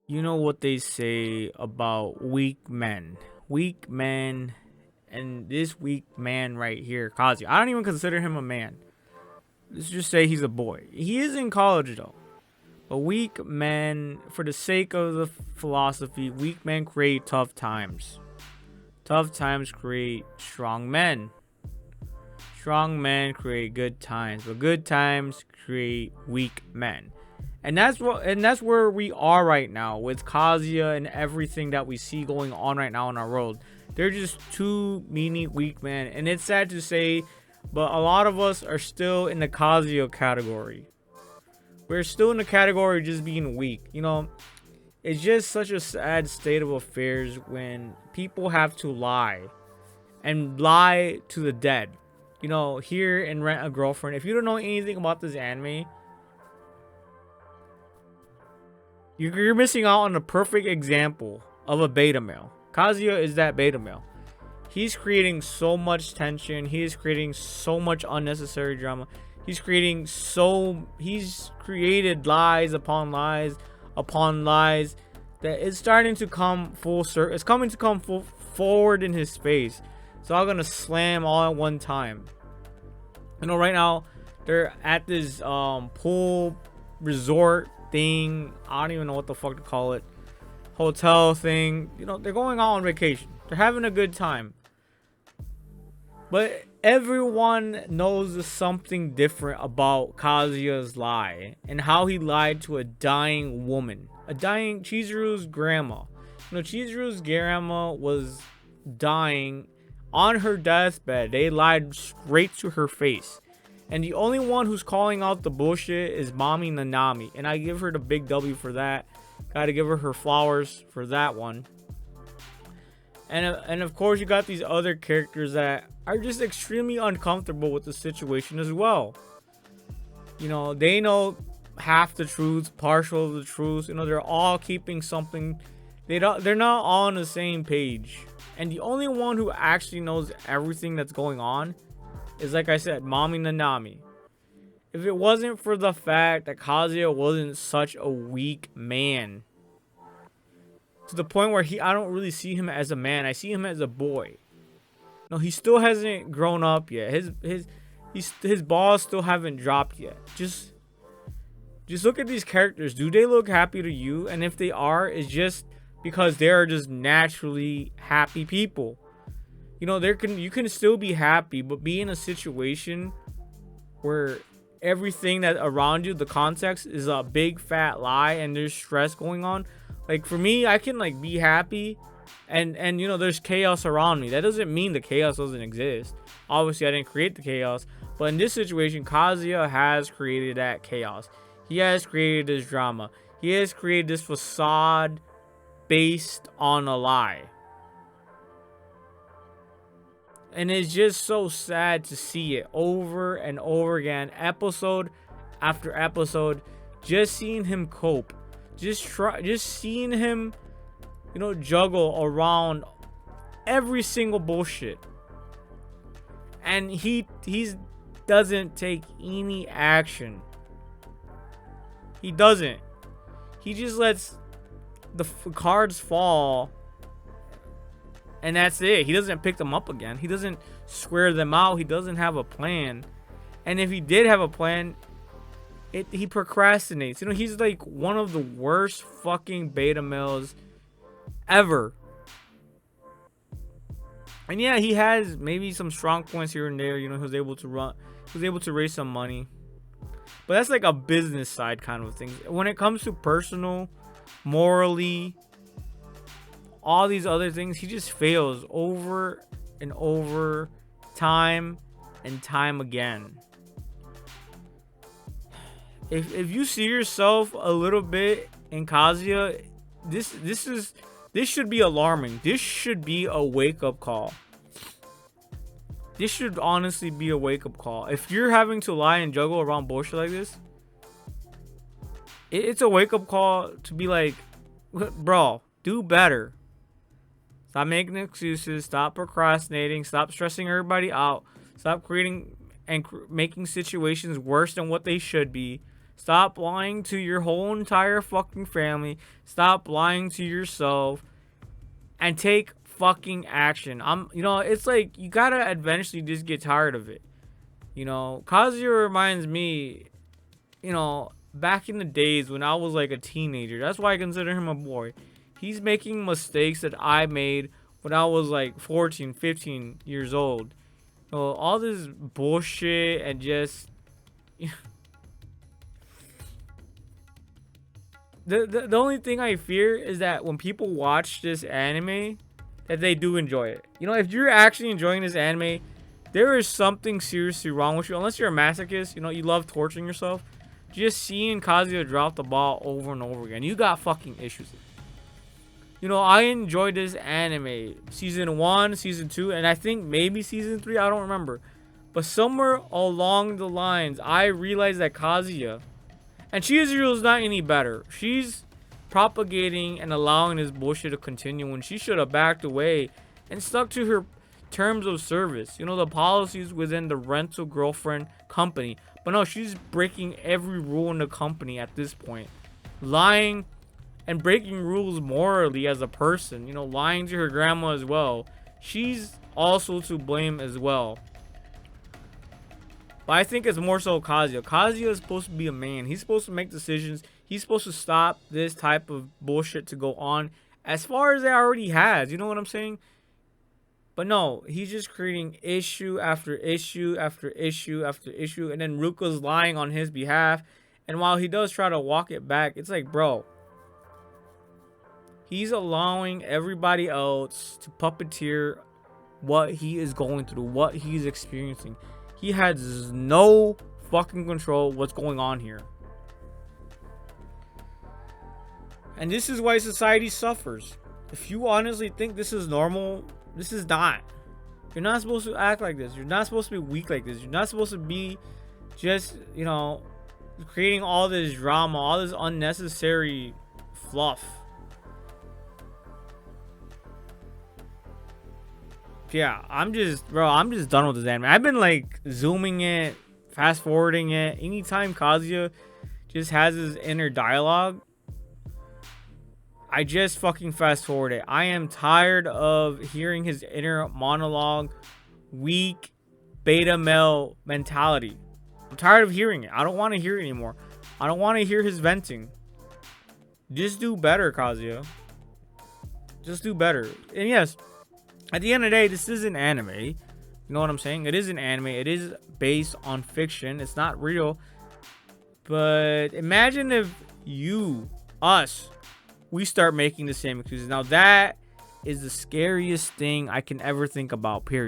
You know what they say about weak men. Weak men, and this weak man right here, Kazuya. I don't even consider him a man. Let's just say he's a boy. He is in college though. But weak men, for the sake of the philosophy, weak men create tough times. Tough times create strong men. Strong men create good times, but good times create weak men. And that's where we are right now with Kazuya and everything that we see going on right now in our world. They're just too many weak men, and it's sad to say, but a lot of us are still in the Kazuya category. We're still in the category of just being weak. It's just such a sad state of affairs when people have to lie and lie to the dead. Here in Rent a Girlfriend, if you don't know anything about this anime, you're missing out on a perfect example of a beta male. Kazuya is that beta male. He's creating so much tension. He is creating so much unnecessary drama. He's created lies upon lies that it's starting to come full circle. It's coming to come full forward in his face. It's all gonna slam all at one time. Right now they're at this pool resort thing. I don't even know what the fuck to call it. Hotel thing. They're going out on vacation. They're having a good time. But everyone knows something different about Kazuya's lie and how he lied to a dying woman. A dying Chizuru's grandma. Chizuru's grandma was dying on her deathbed. They lied straight to her face. And the only one who's calling out the bullshit is Mommy Nanami. And I give her the big W for that. Gotta give her flowers for that one. And of course you got these other characters that are just extremely uncomfortable with the situation as well. They know half the truth, partial of the truth. They're all keeping something. They're not all on the same page. And the only one who actually knows everything that's going on is, like I said, Mommy Nanami. If it wasn't for the fact that Kazuya wasn't such a weak man, to the point where I don't really see him as a man, I see him as a boy. No, he still hasn't grown up yet. His balls still haven't dropped yet. Just look at these characters. Do they look happy to you? And if they are, it's just because they are just naturally happy people. You can still be happy, but be in a situation where everything that around you, the context, is a big fat lie and there's stress going on. Like for me, I can be happy and there's chaos around me. That doesn't mean the chaos doesn't exist. Obviously I didn't create the chaos, but in this situation, Kazuya has created that chaos. He has created this drama. He has created this facade based on a lie. And it's just so sad to see it over and over again, episode after episode. Just seeing him cope, just seeing him, juggle around every single bullshit, and he doesn't take any action. He doesn't. He just lets the cards fall. And that's it. He doesn't pick them up again. He doesn't square them out. He doesn't have a plan. And if he did have a plan, he procrastinates. He's like one of the worst fucking beta males ever. And yeah, he has maybe some strong points here and there. He was able to raise some money. But that's like a business side kind of thing. When it comes to personal, morally, all these other things, he just fails over and over, time and time again. If you see yourself a little bit in Kazuya, this should be alarming. This should be a wake-up call. This should honestly be a wake-up call. If you're having to lie and juggle around bullshit like this, it's a wake-up call to be like, bro, do better. Stop making excuses. Stop procrastinating. Stop stressing everybody out. Stop creating and making situations worse than what they should be. Stop lying to your whole entire fucking family. Stop lying to yourself. And take fucking action. It's like you gotta eventually just get tired of it. Kazuya reminds me, back in the days when I was like a teenager. That's why I consider him a boy. He's making mistakes that I made when I was like 14, 15 years old. All this bullshit and just the only thing I fear is that when people watch this anime, that they do enjoy it. If you're actually enjoying this anime, there is something seriously wrong with you. Unless you're a masochist, you love torturing yourself. Just seeing Kazuya drop the ball over and over again, you got fucking issues. I enjoyed this anime. Season 1, Season 2, and I think maybe Season 3, I don't remember. But somewhere along the lines, I realized that Kazuya, and Chihiro is not any better. She's propagating and allowing this bullshit to continue when she should have backed away and stuck to her terms of service. The policies within the rental girlfriend company. But no, she's breaking every rule in the company at this point. Lying and breaking rules morally as a person. Lying to her grandma as well. She's also to blame as well. But I think it's more so Kazuya. Kazuya is supposed to be a man. He's supposed to make decisions. He's supposed to stop this type of bullshit to go on as far as it already has. You know what I'm saying? But no, he's just creating issue after issue after issue after issue. And then Ruka's lying on his behalf. And while he does try to walk it back, it's like, bro, he's allowing everybody else to puppeteer what he is going through, what he's experiencing. He has no fucking control what's going on here. And this is why society suffers. If you honestly think this is normal, this is not. You're not supposed to act like this. You're not supposed to be weak like this. You're not supposed to be just, creating all this drama, all this unnecessary fluff. Yeah, I'm just done with this anime. I've been like zooming it, fast forwarding it. Anytime Kazuya just has his inner dialogue, I just fucking fast forward it. I am tired of hearing his inner monologue, weak beta male mentality. I'm tired of hearing it. I don't want to hear it anymore. I don't want to hear his venting. Just do better, Kazuya. Just do better. And yes, at the end of the day, this is an anime. You know what I'm saying? It is an anime. It is based on fiction. It's not real. But imagine if we start making the same excuses. Now that is the scariest thing I can ever think about, period.